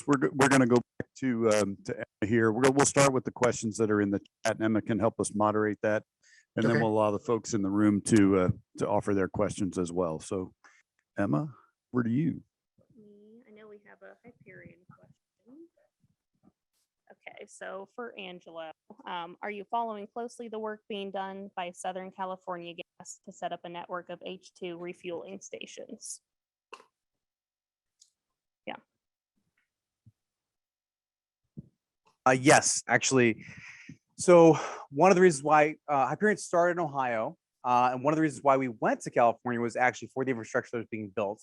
we're going to go back to Emma here. We'll start with the questions that are in the chat, and Emma can help us moderate that, and then we'll allow the folks in the room to offer their questions as well. So, Emma, where do you? I know we have a Hyperion question. Okay, so for Angelo, are you following closely the work being done by Southern California Gas to set up a network of H2 refueling stations? Yeah. Yes, actually. So one of the reasons why Hyperion started in Ohio, and one of the reasons why we went to California was actually for the infrastructure that was being built.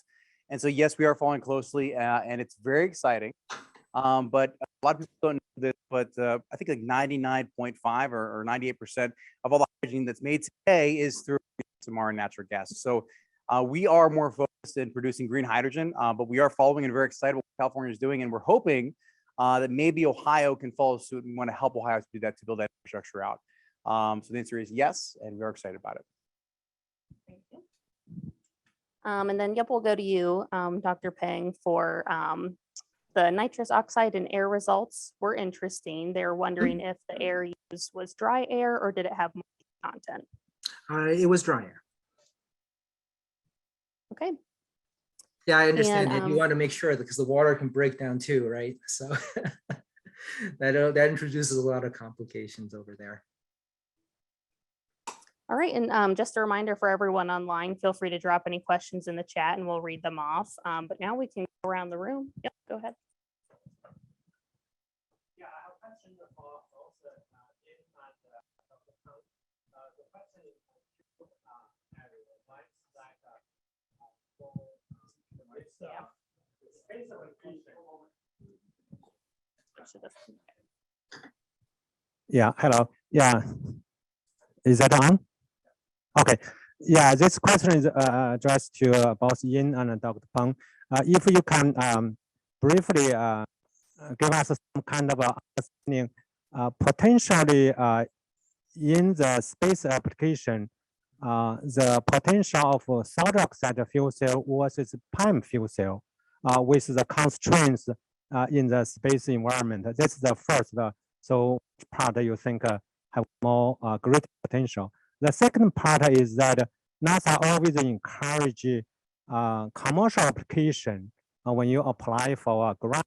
And so, yes, we are following closely, and it's very exciting. But a lot of people don't know this, but I think like 99.5 or 98% of all the hydrogen that's made today is through tomorrow natural gas. So we are more focused in producing green hydrogen, but we are following and very excited what California is doing, and we're hoping that maybe Ohio can follow suit. We want to help Ohio to do that, to build that infrastructure out. So the answer is yes, and we are excited about it. Thank you. And then, yep, we'll go to you, Dr. Peng, for the nitrous oxide and air results were interesting. They were wondering if the air used was dry air or did it have more content? It was dry air. Okay. Yeah, I understand And, it. You want to make sure because the water can break down too, right? So that introduces a lot of complications over there. All right, and just a reminder for everyone online, feel free to drop any questions in the chat and we'll read them off. But now we can go around the room. Yep, go ahead. Yeah, I have a question for also in the question is area, right? Like space application. Yeah, hello. Yeah, is that on? Okay. Yeah, this question is addressed to both Yin and Dr. Peng. If you can briefly give us some kind of understanding, potentially in the space application, the potential of solid oxide fuel cell versus PEM fuel cell with the constraints in the space environment. This is the first. So which part you think have more great potential? The second part is that NASA always encourage commercial application when you apply for a grant.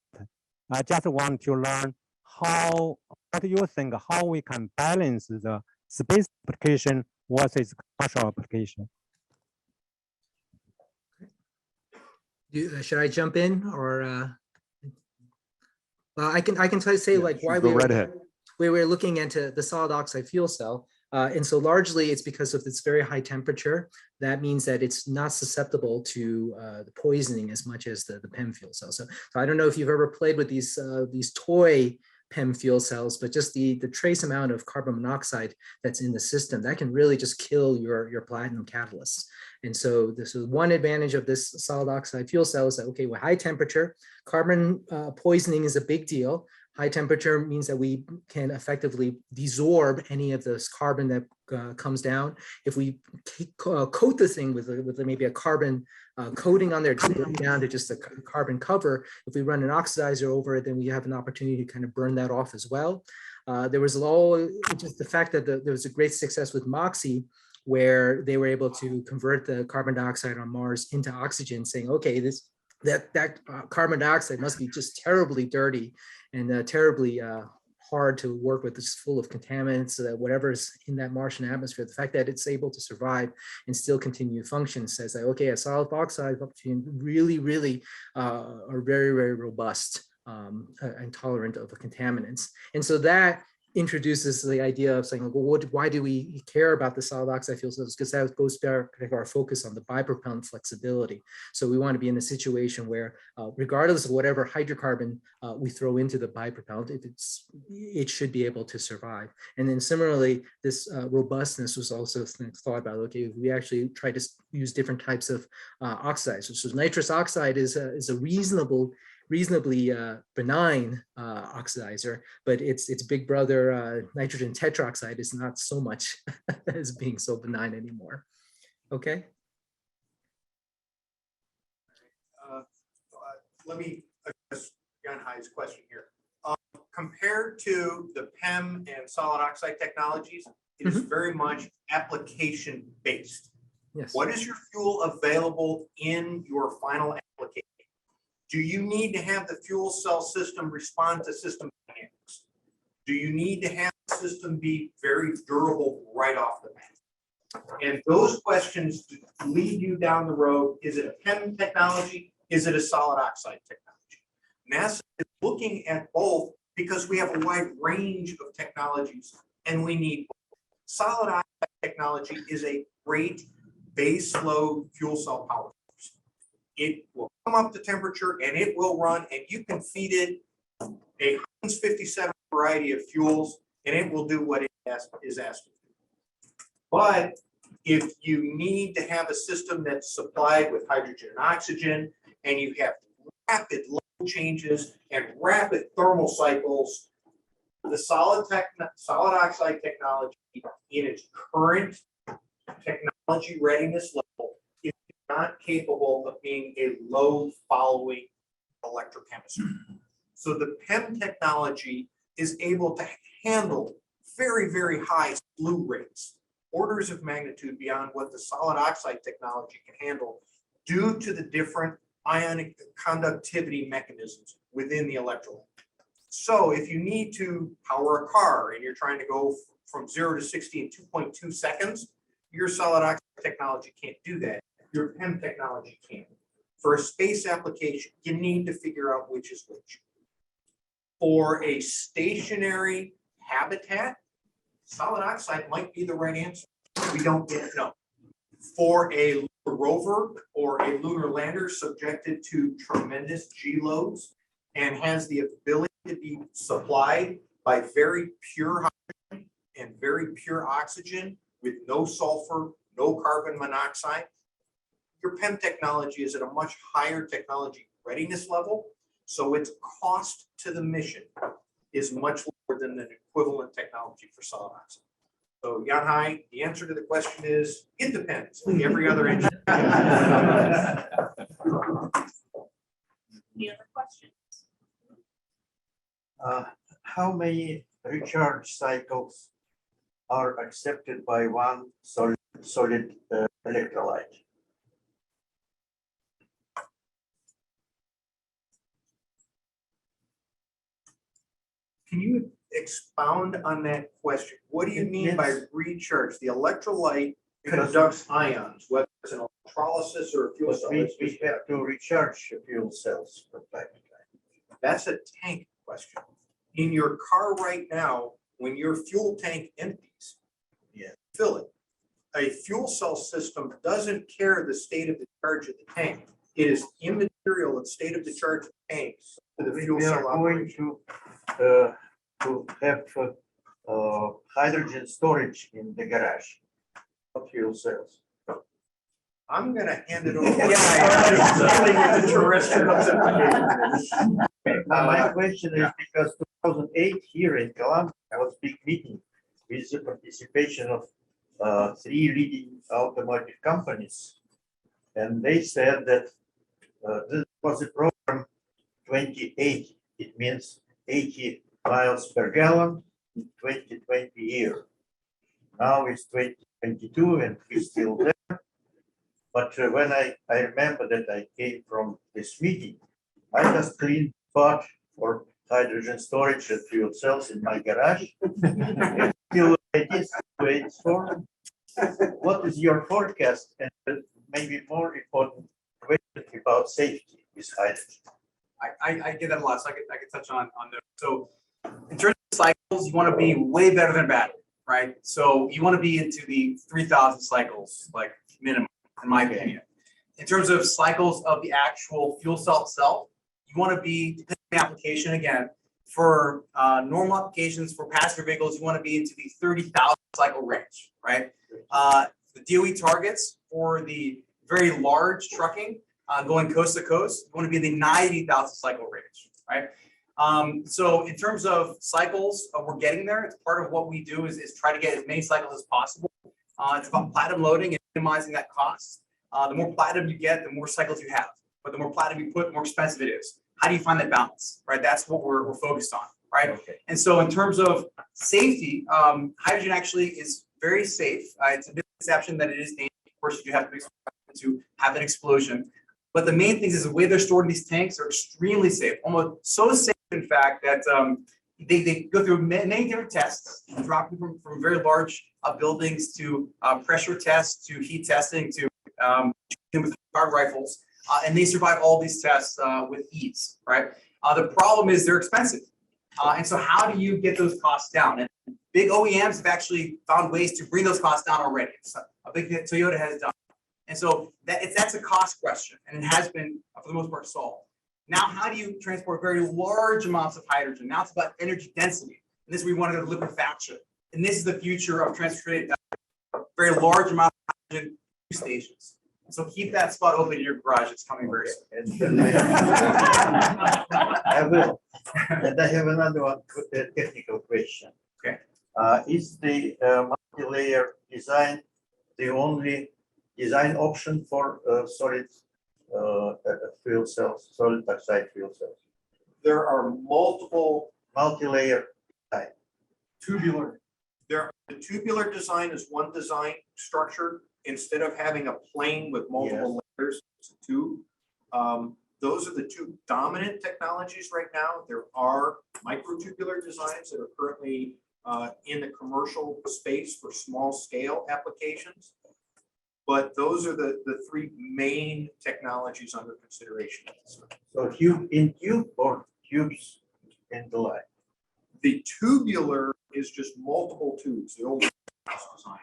I just want to learn what do you think, how we can balance the space application versus commercial application? Should I jump in or? I can say like why we were looking into the solid oxide fuel cell. And so largely it's because of its very high temperature. That means that it's not susceptible to the poisoning as much as the PEM fuel cell. So I don't know if you've ever played with these toy PEM fuel cells, but just the trace amount of carbon monoxide that's in the system, that can really just kill your platinum catalysts. And so this is one advantage of this solid oxide fuel cell is that, okay, with high temperature, carbon poisoning is a big deal. High temperature means that we can effectively desorb any of this carbon that comes down. If we coat the thing with maybe a carbon coating on there to bring it down to just a carbon cover, if we run an oxidizer over it, then we have an opportunity to kind of burn that off as well. There was just the fact that there was a great success with MOXIE, where they were able to convert the carbon dioxide on Mars into oxygen, saying, okay, that carbon dioxide must be just terribly dirty and terribly hard to work with. It's full of contaminants, so that whatever's in that Martian atmosphere, the fact that it's able to survive and still continue to function says that, okay, a solid oxide really are very, very robust and tolerant of the contaminants. And so that introduces the idea of saying, well, why do we care about the solid oxide fuel cells? Because that goes back to our focus on the bipropellant flexibility. So we want to be in a situation where, regardless of whatever hydrocarbon we throw into the bipropellant, it should be able to survive. And then similarly, this robustness was also thought about. Okay, if we actually try to use different types of oxidizers. So nitrous oxide is a reasonably benign oxidizer, but its big brother nitrogen tetroxide is not so much as being so benign anymore. Okay. Let me address again, hi Hai's question here. Compared to the PEM and solid oxide technologies, it is very much application based. Yes. What is your fuel available in your final application? Do you need to have the fuel cell system respond to system dynamics? Do you need to have the system be very durable right off the bat? And those questions lead you down the road. Is it a PEM technology? Is it a solid oxide technology? NASA is looking at both because we have a wide range of technologies and we need both. Solid oxide technology is a great base load fuel cell power source. It will come up to temperature and it will run, and you can feed it a Heinz 57 variety of fuels and it will do what it is asked to do. But if you need to have a system that's supplied with hydrogen and oxygen, and you have rapid load changes and rapid thermal cycles, the solid oxide technology in its current technology readiness level is not capable of being a load following electrochemistry. So the PEM technology is able to handle very, very high slew rates, orders of magnitude beyond what the solid oxide technology can handle due to the different ionic conductivity mechanisms within the electrolyte. So if you need to power a car and you're trying to go from 0 to 60 in 2.2 seconds, your solid oxide technology can't do that. Your PEM technology can. For a space application, you need to figure out which is which. For a stationary habitat, solid oxide might be the right answer. We don't yet know. For a rover or a lunar lander subjected to tremendous G loads and has the ability to be supplied by very pure hydrogen and very pure oxygen with no sulfur, no carbon monoxide, your PEM technology is at a much higher technology readiness level. So its cost to the mission is much lower than an equivalent technology for solid oxide. So Jan Hai, the answer to the question is, it depends, like every other engine. Any other questions? How many recharge cycles are accepted by one solid electrolyte? Can you expound on that question? What do you mean by recharge? The electrolyte conducts ions, whether it's an electrolysis or a fuel cell. We have to recharge fuel cells from time to time. That's a tank question. In your car right now, when your fuel tank empties, fill it. A fuel cell system doesn't care the state of the charge of the tank. It is immaterial at state of the charge of the tank to the fuel We are cell going operation. to have hydrogen storage in the garage of fuel cells. I'm gonna hand it over. My question is because 2008 here in Columbia, I was big meeting with the participation of 3 leading automotive companies. And they said that this was a program 28. It means 80 miles per gallon in 2020 year. Now it's 2022 and we're still there. But when I remember that I came from this meeting, I just cleaned pot for hydrogen storage and fuel cells in my garage. And still it is wait for. What is your forecast, and maybe more important question about safety with hydrogen? I get that a lot, so I could touch on those. So in terms of cycles, you want to be way better than battery, right? So you want to be into the 3,000 cycles, like minimum, in my opinion. In terms of cycles of the actual fuel cell itself, you want to be, depending on the application, again, for normal applications for passenger vehicles, you want to be into the 30,000 cycle range, right? The DOE targets for the very large trucking going coast to coast, you want to be in the 90,000 cycle range, right? So in terms of cycles, we're getting there. It's part of what we do is try to get as many cycles as possible. It's about platinum loading and minimizing that cost. The more platinum you get, the more cycles you have. But the more platinum you put, the more expensive it is. how do you find that balance, right? That's what we're focused on, right? And so in terms of safety, hydrogen actually is very safe. It's a misconception that it is dangerous. Of course, you have to have an explosion. But the main thing is the way they're stored in these tanks are extremely safe, almost so safe, in fact, that they go through many different tests, dropping from very large buildings to pressure tests to heat testing to with guard rifles, and they survive all these tests with ease, right? The problem is they're expensive, and so how do you get those costs down? And big OEMs have actually found ways to bring those costs down already. So a big thing that Toyota has done, and so that's a cost question, and it has been for the most part solved. Now, how do you transport very large amounts of hydrogen? Now it's about energy density, and this is where we want to go to liquefaction, and this is the future of transporting very large amount of hydrogen to stations. So keep that spot open in your garage. It's coming very soon. I will. And I have another one, a technical question. Okay. Is the multi-layer design the only design option for solid fuel cells, solid oxide fuel cells? There are multiple Multi-layer type. tubular. The tubular design is one design structure. Instead of having a plane with multiple layers, it's a tube. Those are the two dominant technologies right now. There are microtubular designs that are currently in the commercial space for small scale applications. But those are the three main technologies under consideration. So tube in tube or tubes in the line? The tubular is just multiple tubes, the old design.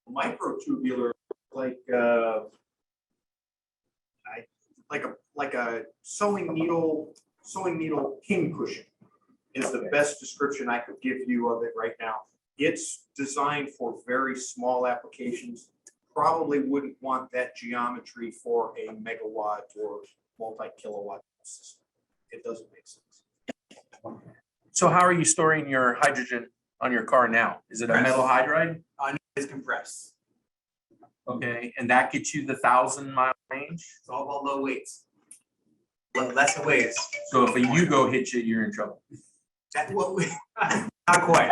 Microtubular, like a sewing needle pin cushion is the best description I could give you of it right now. It's designed for very small applications. Probably wouldn't want that geometry for a megawatt or multi-kilowatt system. It doesn't make sense. So how are you storing your hydrogen on your car now? Is it a metal hydride? It's compressed. Okay, and that gets you the 1,000-mile range? It's all about low weights. Less weights. So if a Yugo hits you, you're in trouble. That's what we, not quite,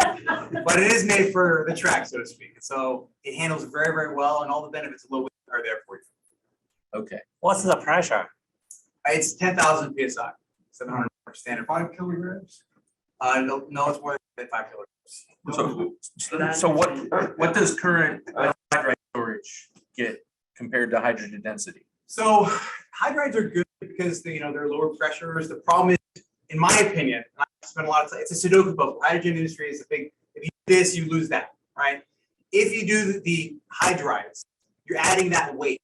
but it is made for the track, so to speak. So it handles very, very well, and all the benefits of low weight are there for you. Okay. What's the pressure? It's 10,000 psi, 700 standard. 5 kilograms? No, it's more than 5 kilograms. So what does current hydride storage get compared to hydrogen density? So hydrides are good because they're lower pressures. The problem is, in my opinion, I spent a lot of time. It's a Sudoku puzzle. Hydrogen industry is a big. If you do this, you lose that, right? If you do the hydrides, you're adding that weight,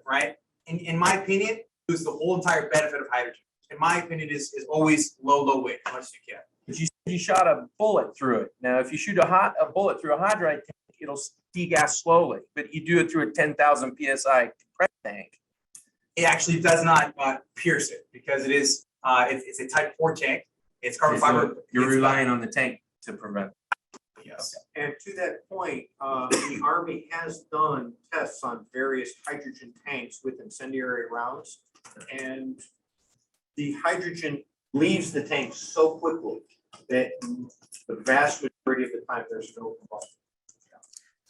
right? In my opinion, you lose the whole entire benefit of hydrogen. In my opinion, is always low weight as much as you can. But you said you shot a bullet through it. Now, if you shoot a bullet through a hydride tank, it'll degas slowly. But you do it through a 10,000 psi compressed tank. It actually does not pierce it because it's a type 4 tank. It's carbon fiber. You're relying on the tank to prevent. Yes. And to that point, the Army has done tests on various hydrogen tanks with incendiary rounds, and the hydrogen leaves the tank so quickly that the vast majority of the time there's no combustion.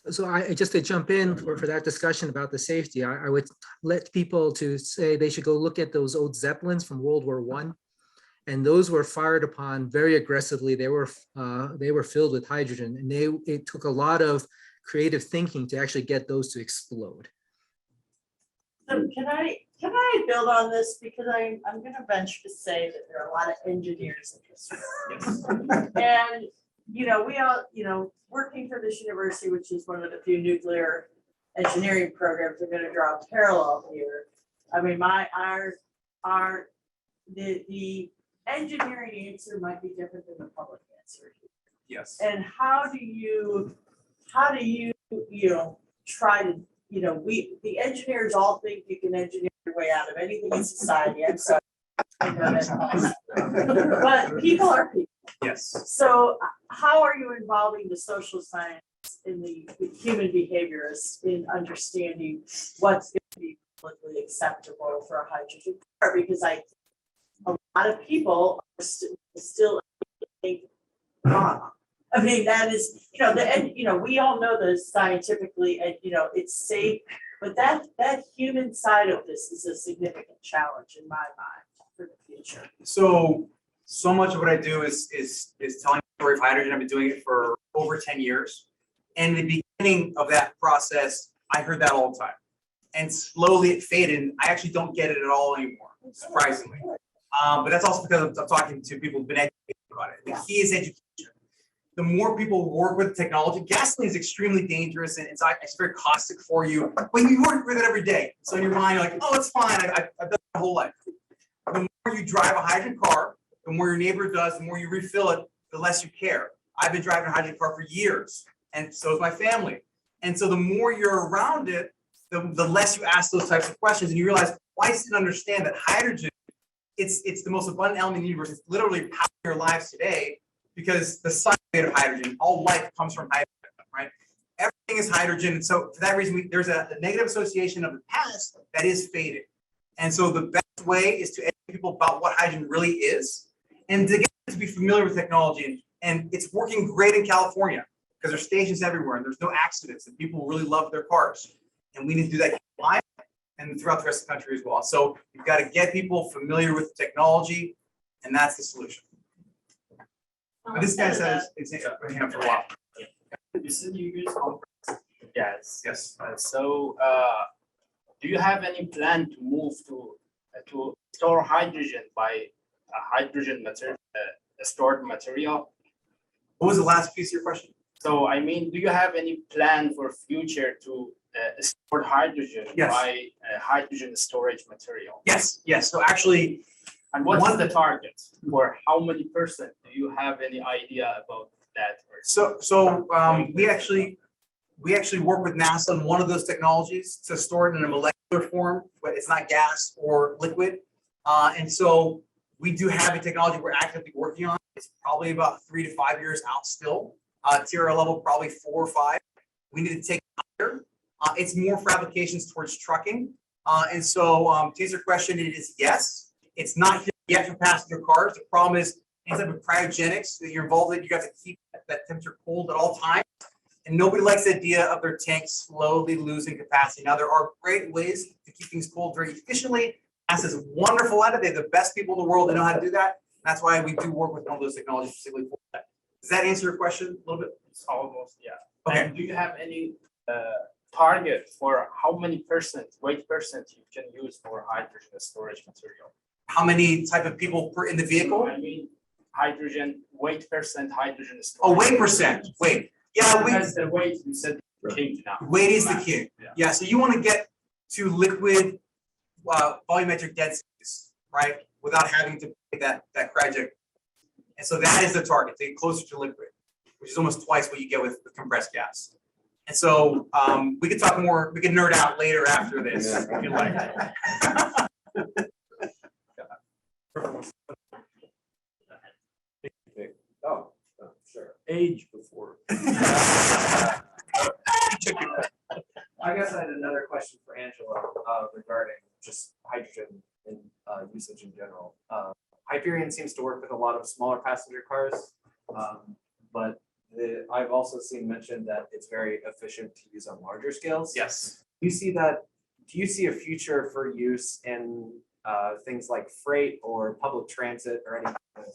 So I just to jump in for that discussion about the safety, I would let people to say they should go look at those old Zeppelins from World War I. And those were fired upon very aggressively. They were filled with hydrogen, and it took a lot of creative thinking to actually get those to explode. So can I build on this, because I'm going to venture to say that there are a lot of engineers in this room. And we all working for this university, which is one of the few nuclear engineering programs, are going to draw a parallel here. I mean, the engineering answer might be different than the public answer. Yes. And how do you try to, the engineers all think you can engineer your way out of anything in society. I'm sorry. I know that. But people are people. Yes. So how are you involving the social science in the human behaviors in understanding what's going to be politically acceptable for a hydrogen car? Because a lot of people are still wrong. I mean, that is, and we all know that scientifically, and it's safe, but that human side of this is a significant challenge in my mind for the future. So much of what I do is telling the story of hydrogen. I've been doing it for over 10 years. And in the beginning of that process, I heard that all the time. And slowly it faded. And I actually don't get it at all anymore, surprisingly. But that's also because I'm talking to people who've been educated about it. The key is education. The more people work with technology, gasoline is extremely dangerous and it's very caustic for you, but you work with it every day. So in your mind, you're like, oh, it's fine. I've done it my whole life. The more you drive a hydrogen car, the more your neighbor does, the more you refill it, the less you care. I've been driving a hydrogen car for years, and so is my family. And so the more you're around it, the less you ask those types of questions, and you realize, well, I didn't understand that hydrogen, it's the most abundant element in the universe. It's literally powering your lives today because the sun is made of hydrogen. All life comes from hydrogen, right? Everything is hydrogen, and so for that reason, there's a negative association of the past that is faded. And so the best way is to educate people about what hydrogen really is, and to get them to be familiar with technology. And it's working great in California because there's stations everywhere and there's no accidents and people really love their cars. And we need to do that live and throughout the rest of the country as well. So you've got to get people familiar with the technology, and that's the solution. But this guy says it's been here for a while. You said you use compressed. Yes. Yes. Do you have any plan to move to store hydrogen by a hydrogen material, stored material? What was the last piece of your question? So I mean, do you have any plan for future to store hydrogen Yes. by hydrogen storage material? Yes. Yes. So actually, and what is the target, or how many percent? Do you have any idea about that? We actually work with NASA on one of those technologies to store it in a molecular form, but it's not gas or liquid. And so we do have a technology we're actively working on. It's probably about 3 to 5 years out still. TRL level probably 4 or 5. We need to take it higher. It's more for applications towards trucking. And so to answer your question, it is yes. It's not here yet for passenger cars. The problem is any type of cryogenics that you're involved in, you got to keep that temperature cold at all times. And nobody likes the idea of their tanks slowly losing capacity. Now, there are great ways to keep things cold very efficiently. NASA is wonderful at it. They have the best people in the world that know how to do that. That's why we do work with one of those technologies specifically for that. Does that answer your question a little bit? It's almost, yeah. Okay. And do you have any target for how many weight percent you can use for hydrogen storage material? How many type of people in the vehicle? I mean, weight percent hydrogen storage. Oh, weight percent. Weight. Yeah, That's the weight you said king now. weight is the key. Yeah, so you want to get to liquid volumetric densities, right? Without having to make that cryogenic. And so that is the target, to get closer to liquid, which is almost twice what you get with compressed gas. And so we could talk more, we can nerd out later after this, if you like. Oh, sure. Age before. I guess I had another question for Angela regarding just hydrogen and usage in general. Hyperion seems to work with a lot of smaller passenger cars, but I've also seen mentioned that it's very efficient to use on larger scales. Yes. Do you see a future for use in things like freight or public transit or any kind of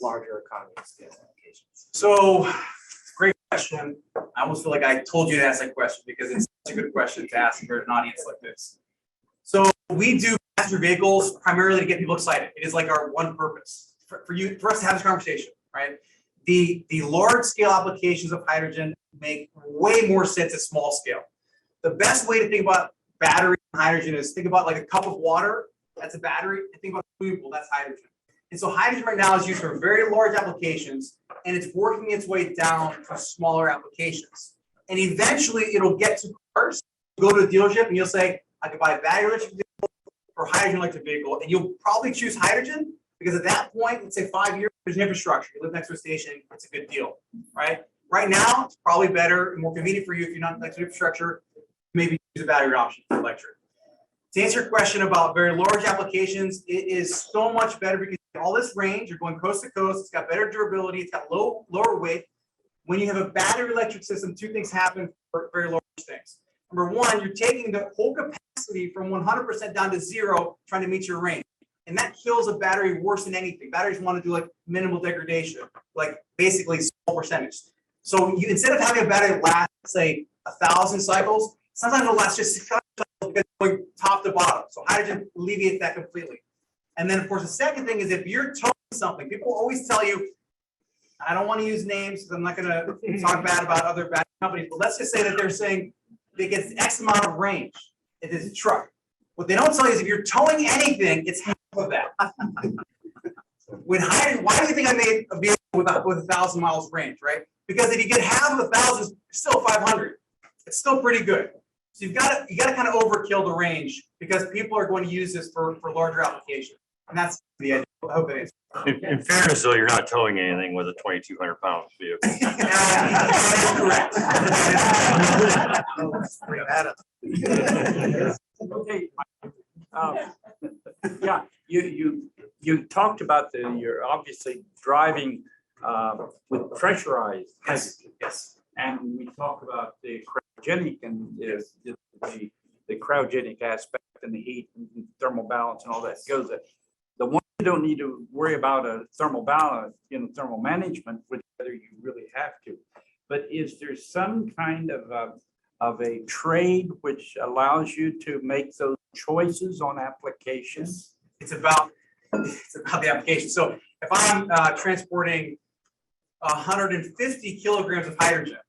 larger economy scale applications? So, great question. I almost feel like I told you to ask that question because it's such a good question to ask for an audience like this. So we do passenger vehicles primarily to get people excited. It is like our one purpose for us to have this conversation, right? The large scale applications of hydrogen make way more sense at small scale. The best way to think about battery and hydrogen is think about like a cup of water, that's a battery, and think about food, well, that's hydrogen. And so hydrogen right now is used for very large applications, and it's working its way down to smaller applications. And eventually it'll get to cars. You'll go to a dealership and you'll say, I could buy a battery electric vehicle or hydrogen electric vehicle, and you'll probably choose hydrogen because at that point, let's say 5 years, there's an infrastructure. You live next to a station, it's a good deal, right? Right now, it's probably better and more convenient for you if you're not next to infrastructure, maybe use a battery option for electric. To answer your question about very large applications, it is so much better because all this range, you're going coast to coast, it's got better durability, it's got lower weight. When you have a battery electric system, two things happen for very large things. Number one, you're taking the whole capacity from 100% down to 0, trying to meet your range. And that kills a battery worse than anything. Batteries want to do like minimal degradation, like basically small percentage. So you, instead of having a battery last, say, 1,000 cycles, sometimes it'll last just 6 cycles because it's going top to bottom. So hydrogen alleviates that completely. And then, of course, the second thing is if you're towing something, people always tell you, I don't want to use names because I'm not going to talk bad about other battery companies, but let's just say that they're saying they get X amount of range. It is a truck. What they don't tell you is if you're towing anything, it's half of that. With hydrogen, why do you think I made a vehicle with 1,000 miles range, right? Because if you get half of 1,000, it's still 500. It's still pretty good. So you got to kind of overkill the range because people are going to use this for larger applications, and that's the idea. I hope it is. In fairness, though, you're not towing anything with a 2,200-pound vehicle. Correct. Okay. Yeah, you talked about you're obviously driving with pressurized. Yes. And we talked about the cryogenic and the cryogenic aspect and the heat and thermal balance and all that goes there. The one you don't need to worry about a thermal balance, thermal management, whether you really have to. But is there some kind of a trade which allows you to make those choices on applications? It's about the application. So if I'm transporting 150 kilograms of hydrogen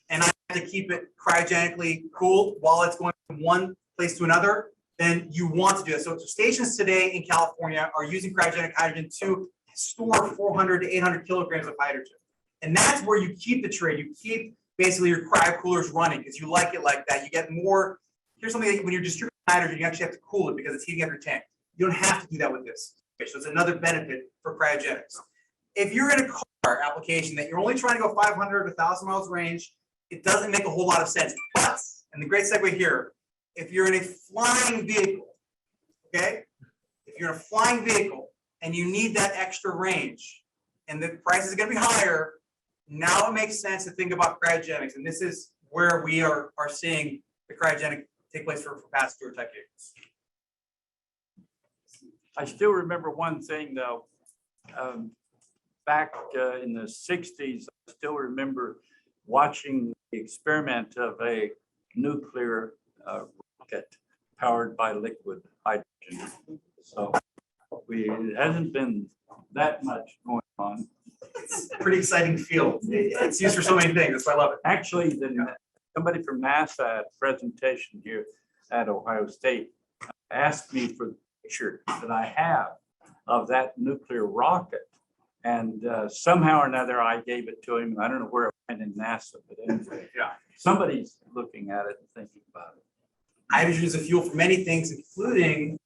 and I have to keep it cryogenically cooled while it's going from one place to another, then you want to do that. So stations today in California are using cryogenic hydrogen to store 400 to 800 kilograms of hydrogen. And that's where you keep the trade. You keep basically your cryo coolers running because you like it like that. You get more. Here's something that when you're distributing hydrogen, you actually have to cool it because it's heating up your tank. You don't have to do that with this. Okay, so it's another benefit for cryogenics. If you're in a car application that you're only trying to go 500 to 1,000 miles range, it doesn't make a whole lot of sense. But, and the great segue here, if you're in a flying vehicle, okay? If you're in a flying vehicle and you need that extra range and the price is going to be higher, now it makes sense to think about cryogenics. And this is where we are seeing the cryogenic take place for passenger type vehicles. I still remember one thing though, back in the 60s, I still remember watching the experiment of a nuclear rocket powered by liquid hydrogen. So it hasn't been that much going on. It's a pretty exciting field. It's used for so many things. That's why I love it. Actually, somebody from NASA at a presentation here at Ohio State asked me for the picture that I have of that nuclear rocket. And somehow or another, I gave it to him. I don't know where it went in NASA, but anyway, yeah, somebody's looking at it and thinking about it. Hydrogen is a fuel for many things, including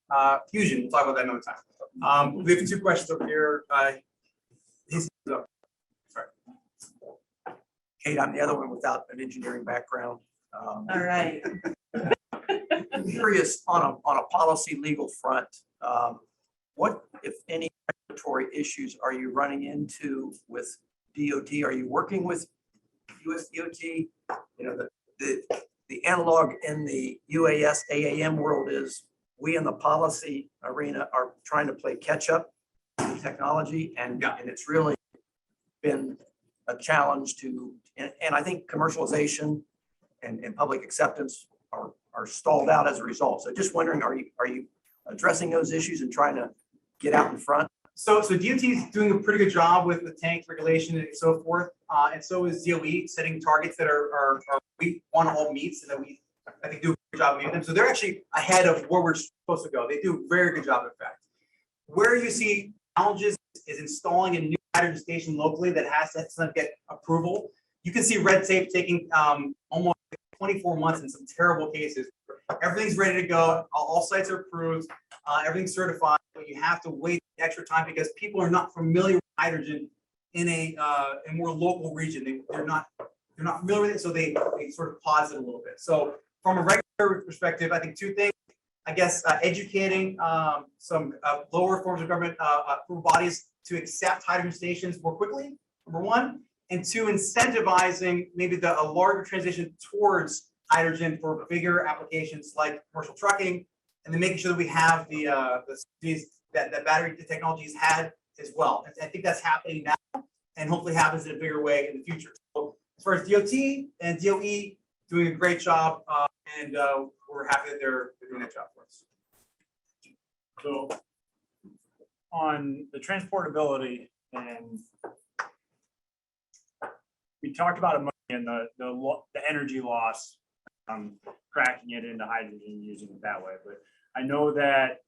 fusion. We'll talk about that another time. We have two questions over here. Sorry. Kate, I'm the other one without an engineering background. All right. I'm curious on a policy legal front, what, if any, regulatory issues are you running into with DOT? Are you working with US DOT? You know, the analog in the UAS AAM world is we in the policy arena are trying to play catch up with technology, and it's really been a challenge to, and I think commercialization and public acceptance are stalled out as a result. So just wondering, are you addressing those issues and trying to get out in front? So DOT is doing a pretty good job with the tank regulation and so forth, and so is DOE setting targets that are we want to all meet, so that I think do a good job of meeting them. So they're actually ahead of where we're supposed to go. They do a very good job, in fact. Where you see challenges is installing a new hydrogen station locally that has to get approval. You can see red tape taking almost 24 months in some terrible cases. Everything's ready to go. All sites are approved. Everything's certified, but you have to wait extra time because people are not familiar with hydrogen in a more local region. They're not familiar with it, so they sort of pause it a little bit. So from a regulatory perspective, I think two things. I guess, educating some lower forms of government bodies to accept hydrogen stations more quickly, number one, and two, incentivizing maybe a larger transition towards hydrogen for bigger applications like commercial trucking, and then making sure that we have that battery technologies had as well. And I think that's happening now, and hopefully happens in a bigger way in the future. So as far as DOT and DOE doing a great job, and we're happy that they're doing that job for us. So on the transportability, and we talked about ammonia and the energy loss, cracking it into hydrogen and using it that way. But I know that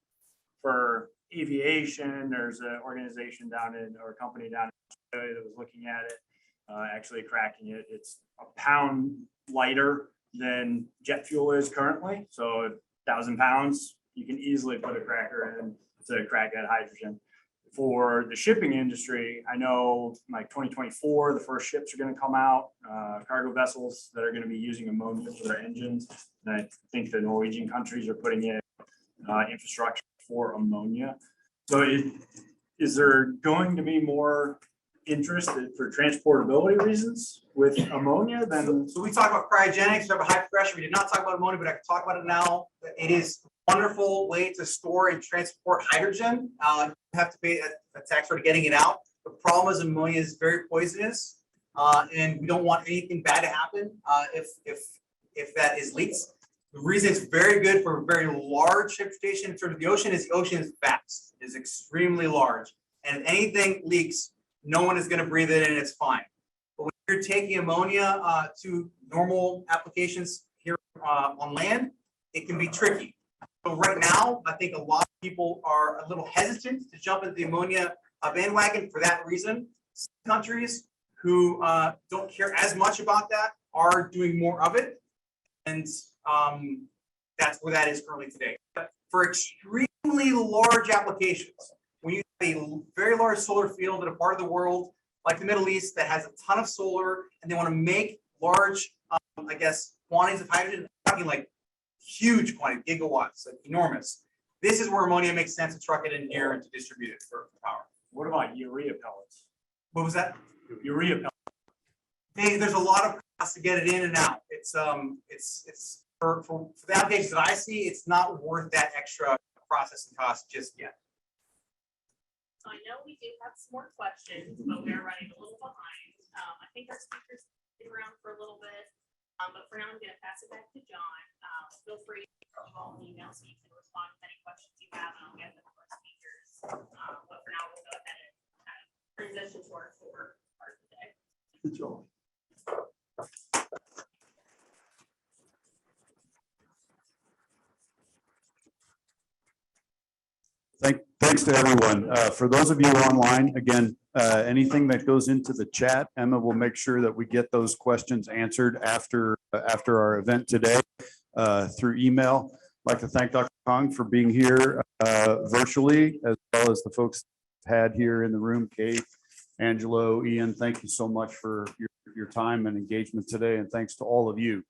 for aviation, there's an organization or a company down in Australia that was looking at it, actually cracking it. It's a pound lighter than jet fuel is currently. So 1,000 pounds, you can easily put a cracker in to crack that hydrogen. For the shipping industry, I know like 2024, the first ships are going to come out, cargo vessels that are going to be using ammonia for their engines. And I think the Norwegian countries are putting in infrastructure for ammonia. So is there going to be more interest for transportability reasons with ammonia than? So we talk about cryogenics, we talk about high pressure. We did not talk about ammonia, but I can talk about it now. It is a wonderful way to store and transport hydrogen. You have to pay a tax for getting it out. The problem is ammonia is very poisonous, and we don't want anything bad to happen if that is leaked. The reason it's very good for a very large transportation in terms of the ocean is vast, is extremely large. And if anything leaks, no one is going to breathe it in, it's fine. But when you're taking ammonia to normal applications here on land, it can be tricky. So right now, I think a lot of people are a little hesitant to jump into the ammonia bandwagon for that reason. Some countries who don't care as much about that are doing more of it. And that's where that is currently today. But for extremely large applications, when you have a very large solar field in a part of the world, like the Middle East, that has a ton of solar, and they want to make large, I guess, quantities of hydrogen, talking like huge quantity, gigawatts, like enormous. This is where ammonia makes sense to truck it in here and to distribute it for power. What about urea pellets? What was that? Urea pellets. Hey, there's a lot of cost to get it in and out. It's for the applications that I see, it's not worth that extra processing cost just yet. So I know we do have some more questions, but we are running a little behind. I think our speakers stick around for a little bit, but for now I'm going to pass it back to John. Feel free to put you all an email so you can respond to any questions you have, and I'll get them to our speakers. But for now, we'll go ahead and kind of transition to our core part of the day. Good job. Thanks to everyone. For those of you online, again, anything that goes into the chat, Emma will make sure that we get those questions answered after our event today through email. I'd like to thank Dr. Kong for being here virtually, as well as the folks had here in the room, Kate, Angelo, Ian. Thank you so much for your time and engagement today, and thanks to all of you.